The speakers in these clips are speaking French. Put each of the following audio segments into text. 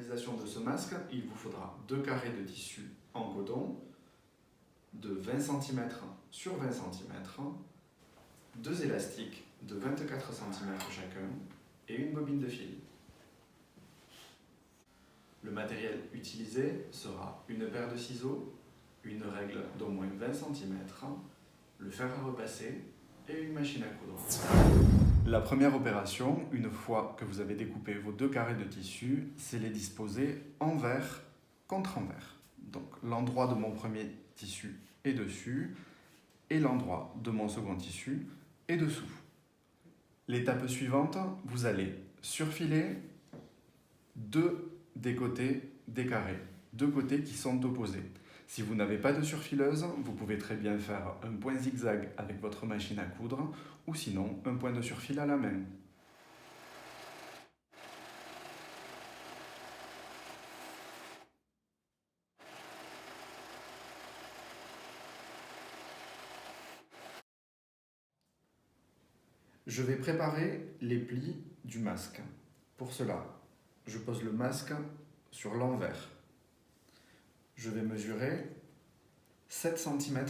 réalisation de ce masque, il vous faudra 2 carrés de tissu en coton de 20 cm sur 20 cm, 2 élastiques de 24 cm chacun et une bobine de fil. Le matériel utilisé sera une paire de ciseaux, une règle d'au moins 20 cm, le fer à repasser et une machine à coudre. La première opération, une fois que vous avez découpé vos 2 carrés de tissu, c'est les disposer envers contre envers. Donc l'endroit de mon premier tissu est dessus et l'endroit de mon second tissu est dessous. L'étape suivante, vous allez surfiler 2 des côtés des carrés, 2 côtés qui sont opposés. Si vous n'avez pas de surfileuse, vous pouvez très bien faire un point zigzag avec votre machine à coudre ou sinon un point de surfil à la main. Je vais préparer les plis du masque. Pour cela, je pose le masque sur l'envers. Je vais mesurer 7 cm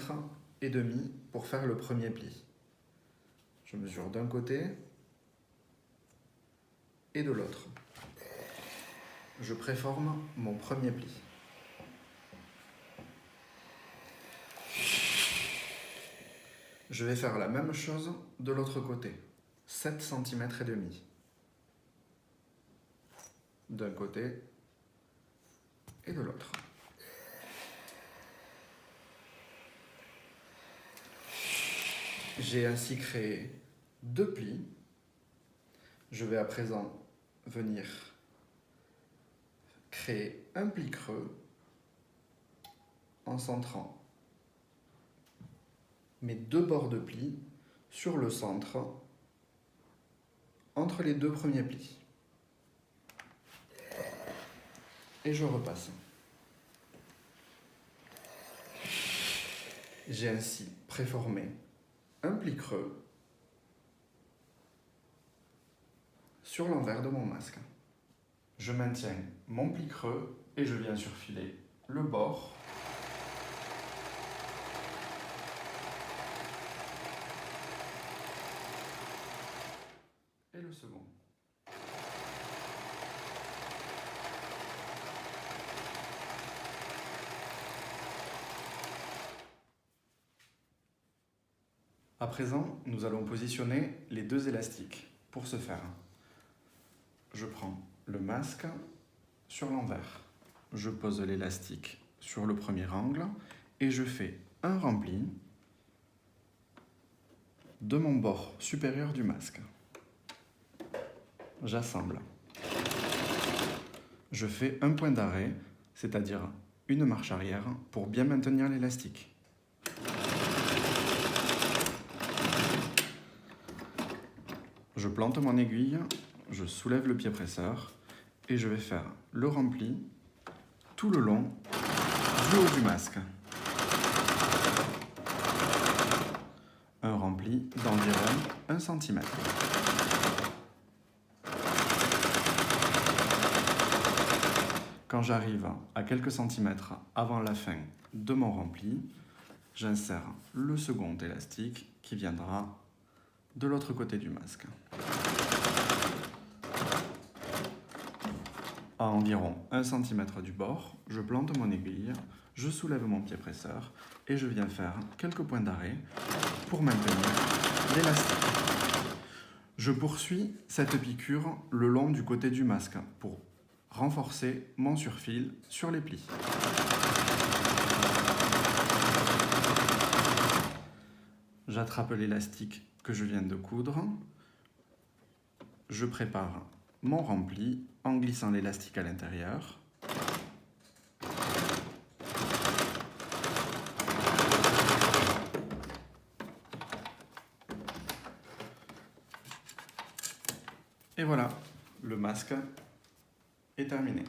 et demi pour faire le premier pli. Je mesure d'un côté et de l'autre. Je préforme mon premier pli. Je vais faire la même chose de l'autre côté, 7 cm et demi. D'un côté et de l'autre. J'ai ainsi créé 2 plis. Je vais à présent venir créer un pli creux en centrant mes 2 bords de pli sur le centre entre les 2 premiers plis. Et je repasse. J'ai ainsi préformé un pli creux sur l'envers de mon masque. Je maintiens mon pli creux et je viens surfiler le bord et le second. À présent, nous allons positionner les 2 élastiques. Pour ce faire, je prends le masque sur l'envers. Je pose l'élastique sur le premier angle et je fais un rempli de mon bord supérieur du masque. J'assemble. Je fais un point d'arrêt, c'est-à-dire une marche arrière, pour bien maintenir l'élastique. Je plante mon aiguille, je soulève le pied presseur et je vais faire le rempli tout le long du haut du masque. Un rempli d'environ 1 cm. Quand j'arrive à quelques centimètres avant la fin de mon rempli, j'insère le second élastique qui viendra de l'autre côté du masque. À environ 1 cm du bord, je plante mon aiguille, je soulève mon pied presseur et je viens faire quelques points d'arrêt pour maintenir l'élastique. Je poursuis cette piqûre le long du côté du masque pour renforcer mon surfil sur les plis. J'attrape l'élastique que je viens de coudre. Je prépare mon rempli en glissant l'élastique à l'intérieur. Et voilà, le masque est terminé.